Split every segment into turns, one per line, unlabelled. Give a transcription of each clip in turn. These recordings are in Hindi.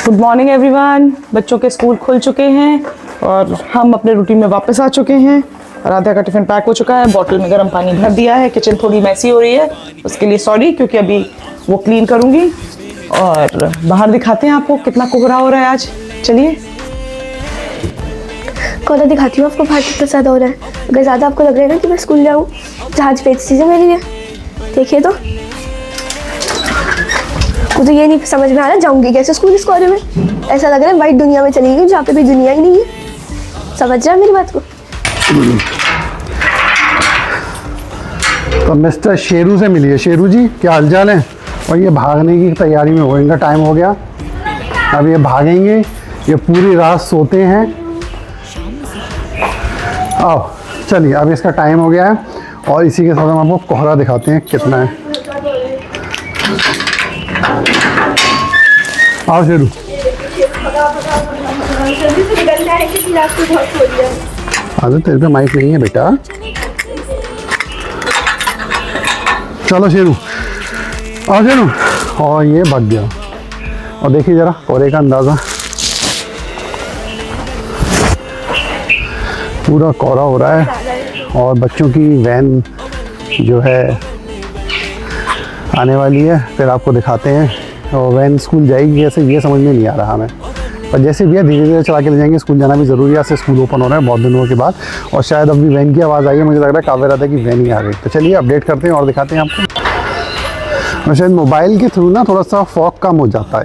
Good morning everyone. बच्चों के स्कूल खुल चुके हैं और हम अपने रूटीन में वापस आ चुके हैं। राधा का टिफिन पैक हो चुका है, बॉटल में गर्म पानी भर दिया है। किचन थोड़ी मैसी हो रही है, उसके लिए सॉरी, क्योंकि अभी वो क्लीन करूँगी। और बाहर दिखाते हैं आपको कितना कोहरा हो रहा है आज। चलिए
कोहरा दिखाती हूँ आपको, बाहर कितना ज़्यादा हो रहा है। अगर ज़्यादा आपको लग रहा है ना कि मैं स्कूल जाऊँ, जहाज भेज दीजिए मेरे लिए। देखिए तो मुझे ये नहीं समझ में आ रहा जाऊँगी कैसे स्कूल इस कोहरे में। ऐसा लग रहा है वाइट दुनिया में चली गई जहाँ पे भी दुनिया ही नहीं है। समझ रहा है मेरी बात को?
तो मिस्टर शेरू से मिलिए। शेरू जी क्या हालचाल है? और ये भागने की तैयारी में हो, इनका टाइम हो गया। अब ये भागेंगे, ये पूरी रात सोते हैं। आओ चलिए, अब इसका टाइम हो गया है और इसी के साथ हम आपको कोहरा दिखाते हैं कितना है। आओ शेरू। अरे तेरे पे माइक नहीं है बेटा। चलो शेरू, आओ शेरू। और ये भाग गया। और देखिए जरा कोहरे का अंदाज़ा, पूरा कोहरा हो रहा है। और बच्चों की वैन जो है आने वाली है, फिर आपको दिखाते हैं। और वैन स्कूल जाएगी कैसे ये समझ में नहीं आ रहा हमें, पर जैसे भी है धीरे धीरे चला के ले जाएंगे। स्कूल जाना भी ज़रूरी है, ऐसे स्कूल ओपन हो रहा है बहुत दिनों के बाद। और शायद अभी वैन की आवाज़ आई है, मुझे लग रहा है काव्य राधा की वैन ही आ गई। तो चलिए अपडेट करते हैं और दिखाते हैं आपको। और शायद मोबाइल के थ्रू ना थोड़ा सा फॉग कम हो जाता है,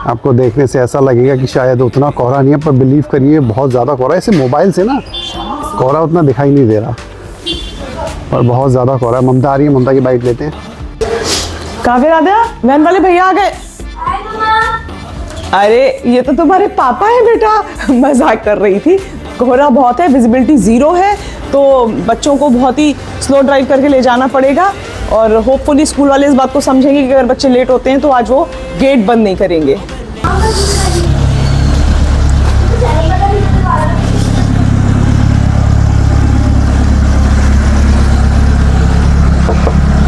आपको देखने से ऐसा लगेगा कि शायद उतना कोहरा नहीं है, पर बिलीव करिए बहुत ज़्यादा कोहरा है। ऐसे मोबाइल से ना कोहरा उतना दिखाई नहीं दे रहा, पर बहुत ज़्यादा कोहरा है। ममता आ रही है, ममता की बाइट लेते हैं।
काव्य राधा, वैन वाले भैया आ गए। अरे ये तो तुम्हारे पापा है बेटा। मजाक कर रही थी। कोहरा बहुत है, विजिबिलिटी 0 है, तो बच्चों को बहुत ही स्लो ड्राइव करके ले जाना पड़ेगा। और होपफुली स्कूल वाले इस बात को समझेंगे कि अगर बच्चे लेट होते हैं तो आज वो गेट बंद नहीं करेंगे।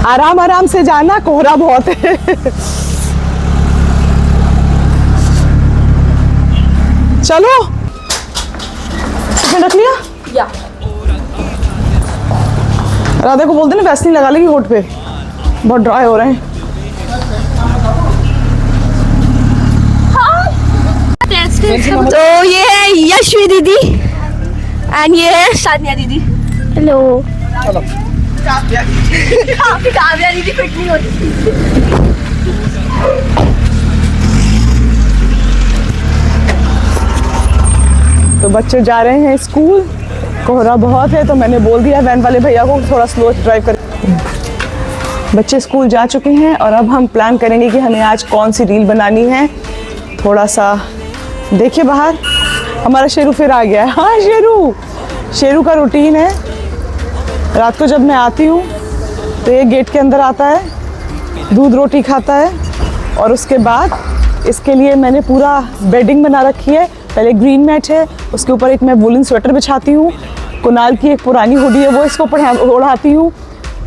आराम आराम से जाना, कोहरा बहुत है। चलो रख लिया या राधा को बोल देना वैसलीन लगा लेगी होठ पे, बहुत ड्राई हो रहे हैं।
तो ये है यशवी दीदी एंड ये है सानिया दीदी। हेलो।
चलो
काव्या दीदी फिट नहीं होती।
तो बच्चे जा रहे हैं स्कूल। कोहरा बहुत है तो मैंने बोल दिया वैन वाले भैया को थोड़ा स्लो ड्राइव कर। बच्चे स्कूल जा चुके हैं और अब हम प्लान करेंगे कि हमें आज कौन सी रील बनानी है। थोड़ा सा देखिए बाहर, हमारा शेरू फिर आ गया है। हाँ शेरू का रूटीन है, रात को जब मैं आती हूँ तो ये गेट के अंदर आता है, दूध रोटी खाता है। और उसके बाद इसके लिए मैंने पूरा बेडिंग बना रखी है। पहले ग्रीन मैट है, उसके ऊपर एक मैं वुलन स्वेटर बिछाती हूँ। कुनाल की एक पुरानी हुडी है, वो इसके ऊपर ओढ़ाती हूँ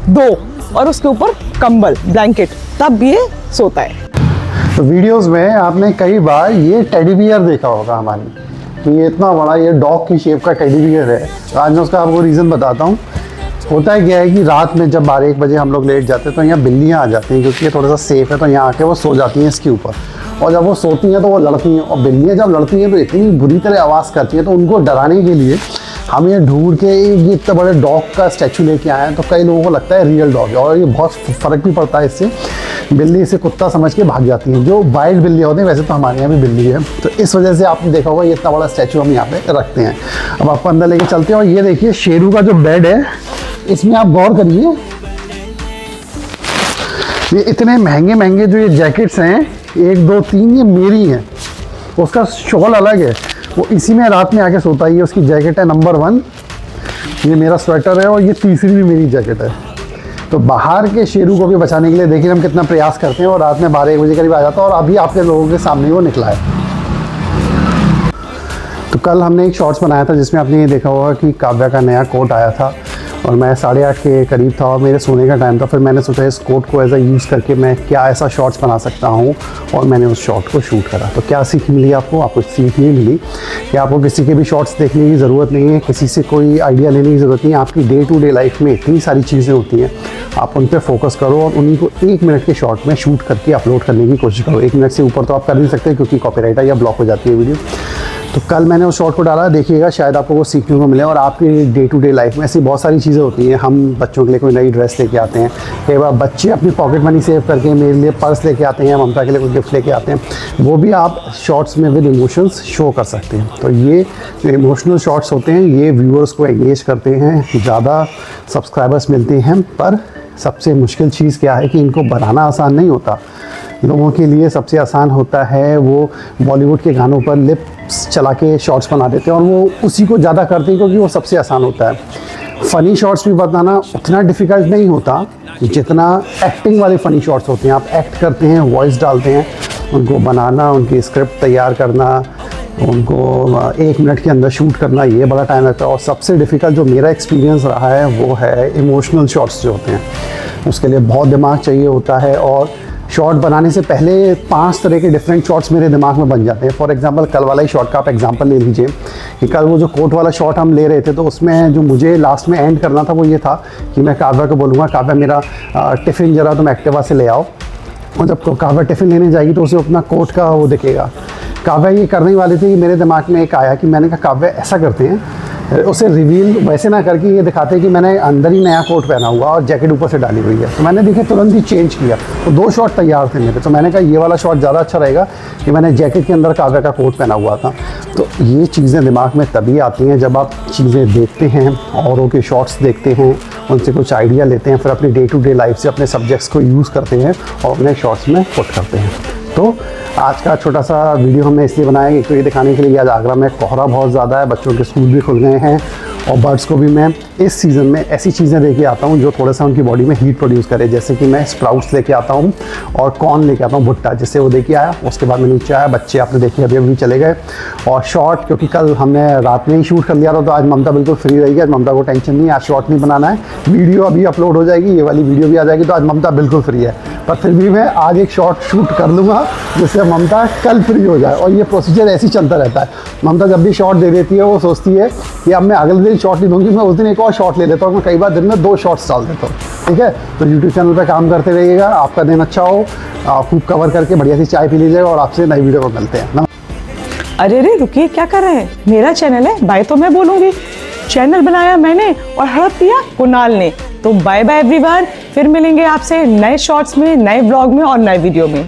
2, और उसके ऊपर कंबल ब्लैंकेट, तब ये सोता है।
तो वीडियोस में आपने कई बार ये टेडी बियर देखा होगा हमारी, तो ये इतना बड़ा ये डॉग की शेप का टेडी बियर है। तो आज मैं उसका आपको रीज़न बताता हूँ। होता है क्या है कि रात में जब 12-1 बजे हम लोग लेट जाते हैं तो यहाँ बिल्लियाँ आ जाती हैं, क्योंकि ये थोड़ा सा सेफ है। तो यहाँ आके वो सो जाती हैं इसके ऊपर, और जब वो सोती हैं तो वो लड़ती हैं। और बिल्लियाँ जब लड़ती हैं तो इतनी बुरी तरह आवाज़ करती हैं, तो उनको डराने के लिए हम ये ढूंढ के ये इतने बड़े डॉग का स्टैचू लेके आए हैं। तो कई लोगों को लगता है रियल डॉग है, और ये बहुत फ़र्क भी पड़ता है इससे। बिल्ली इसे कुत्ता समझ के भाग जाती हैं, जो वाइल्ड बिल्लियाँ होती हैं। वैसे तो हमारे यहाँ भी बिल्ली है, तो इस वजह से आपने देखा होगा ये इतना बड़ा स्टैचू हम यहाँ पे रखते हैं। अब आपको अंदर लेके चलते हैं। और ये देखिए शेरू का जो बेड है, इसमें आप गौर करिए, ये इतने महंगे महंगे जो ये जैकेट्स हैं, 1 2 3 ये मेरी हैं। उसका शॉल अलग है, वो इसी में रात में आके सोता है। ये उसकी जैकेट है नंबर 1, ये मेरा स्वेटर है, और ये तीसरी भी मेरी जैकेट है। तो बाहर के शेरू को भी बचाने के लिए देखिए हम कितना प्रयास करते हैं। और रात में 12-1 बजे करीब आ जाता है, और अभी आपके लोगों के सामने वो निकला है। तो कल हमने एक शॉर्ट्स बनाया था जिसमें आपने ये देखा होगा कि काव्या का नया कोट आया था, और मैं 8:30 के करीब था और मेरे सोने का टाइम था। फिर मैंने सोचा इस कोट को एज अ यूज़ करके मैं क्या ऐसा शॉर्ट्स बना सकता हूँ, और मैंने उस शॉट को शूट करा। तो क्या सीख मिली आपको सीख ये मिली कि आपको किसी के भी शॉर्ट्स देखने की ज़रूरत नहीं है, किसी से कोई आइडिया लेने की ज़रूरत नहीं है। आपकी डे टू डे लाइफ में इतनी सारी चीज़ें होती हैं, आप उन पर फोकस करो और उन्हीं को 1 मिनट के शॉर्ट में शूट करके अपलोड करने की कोशिश करो। 1 मिनट से ऊपर तो आप कर नहीं सकते क्योंकि कॉपीराइट है या ब्लॉक हो जाती है वीडियो। तो कल मैंने उस शॉर्ट को डाला, देखिएगा शायद आपको वो सीखने को मिले। और आपकी डे टू डे लाइफ में ऐसी बहुत सारी चीज़ें होती हैं। हम बच्चों के लिए कोई नई ड्रेस लेके आते हैं, कई बार बच्चे अपनी पॉकेट मनी सेव करके मेरे लिए पर्स लेके आते हैं, ममता के लिए कोई गिफ्ट लेके आते हैं, वो भी आप शॉर्ट्स में विद इमोशंस शो कर सकते हैं। तो ये जो इमोशनल शॉर्ट्स होते हैं ये व्यूअर्स को एंगेज करते हैं, ज़्यादा सब्सक्राइबर्स मिलते हैं। पर सबसे मुश्किल चीज़ क्या है कि इनको बनाना आसान नहीं होता। लोगों के लिए सबसे आसान होता है वो बॉलीवुड के गानों पर लिप्स चला के शॉर्ट्स बना देते हैं और वो उसी को ज़्यादा करते हैं क्योंकि वो सबसे आसान होता है। फ़नी शॉर्ट्स भी बनाना उतना डिफ़िकल्ट नहीं होता जितना एक्टिंग वाले फ़नी शॉर्ट्स होते हैं। आप एक्ट करते हैं, वॉइस डालते हैं, उनको बनाना, उनकी स्क्रिप्ट तैयार करना, उनको 1 मिनट के अंदर शूट करना, ये बड़ा टाइम लगता है। और सबसे डिफ़िकल्ट जो मेरा एक्सपीरियंस रहा है वो है इमोशनल शॉर्ट्स जो होते हैं। उसके लिए बहुत दिमाग चाहिए होता है और शॉर्ट बनाने से पहले 5 तरह के डिफरेंट शॉट्स मेरे दिमाग में बन जाते हैं। फॉर एग्जांपल कल वाला ही शॉट का आप एग्जांपल ले लीजिए कि कल वो जो कोट वाला शॉट हम ले रहे थे तो उसमें जो मुझे लास्ट में एंड करना था वो ये था कि मैं काव्या को बोलूँगा, काव्या मेरा टिफ़िन ज़रा तुम एक्टिवा से ले आओ। और जब काव्या टिफ़िन लेने जाएगी तो उसे अपना कोट का वो दिखेगा। काव्या ये करने वाली थी कि मेरे दिमाग में एक आया कि मैंने कहा काव्या ऐसा करते हैं, उसे रिवील वैसे ना करके ये दिखाते हैं कि मैंने अंदर ही नया कोट पहना हुआ और जैकेट ऊपर से डाली हुई है। तो मैंने देखे तुरंत ही चेंज किया। तो 2 शॉट तैयार थे मेरे। तो मैंने कहा ये वाला शॉट ज़्यादा अच्छा रहेगा कि मैंने जैकेट के अंदर काव्या का कोट पहना हुआ था। तो ये चीज़ें दिमाग में तभी आती हैं जब आप चीज़ें देखते हैं, औरों के शॉट्स देखते हैं, उनसे कुछ आइडिया लेते हैं, फिर अपनी डे टू डे लाइफ से अपने सब्जेक्ट्स को यूज़ करते हैं और अपने शॉर्ट्स में पुट करते हैं। तो आज का छोटा सा वीडियो हमने इसलिए बनाया कि तो ये दिखाने के लिए आज आगरा में कोहरा बहुत ज़्यादा है, बच्चों के स्कूल भी खुल गए हैं और बर्ड्स को भी मैं इस सीज़न में ऐसी चीज़ें लेके आता हूँ जो थोड़ा सा उनकी बॉडी में हीट प्रोड्यूस करे। जैसे कि मैं स्प्राउट्स लेके आता हूँ और कॉर्न लेके आता हूँ, भुट्टा, जिससे वो लेके आया। उसके बाद मैं नीचे आया, बच्चे आपने देखे अभी चले गए। और शॉर्ट क्योंकि कल हमने रात में ही शूट कर लिया था तो आज ममता बिल्कुल फ्री रहेगी। आज ममता को टेंशन नहीं है, आज शॉर्ट नहीं बनाना है, वीडियो अभी अपलोड हो जाएगी, ये वाली वीडियो भी आ जाएगी। तो आज ममता बिल्कुल फ्री है, पर फिर भी मैं आज एक शॉर्ट शूट कर लूँगा जिससे ममता कल फ्री हो जाए। और ये प्रोसीजर ऐसे ही चलता रहता है। ममता जब भी शॉर्ट दे देती है वो सोचती है कि अब मैं अगले दिन शॉर्ट नहीं दूँगी, मैं उस दिन एक और शॉर्ट ले लेता हूँ। मैं कई बार दिन में 2 शॉर्ट्स डाल देता हूँ। ठीक है, तो यूट्यूब चैनल पे काम करते रहिएगा। आपका दिन अच्छा हो, खूब कवर करके बढ़िया सी चाय पी लीजिएगा और आपसे नई वीडियो पर मिलते हैं।
अरे रे रुकिए, क्या कर रहे हैं? मेरा चैनल है, बाय तो मैं बोलूँगी। चैनल बनाया मैंने और हड़प दिया कुणाल ने। तो बाय बाय एवरीवन, फिर मिलेंगे आपसे नए शॉर्ट्स में, नए ब्लॉग में और नए वीडियो में।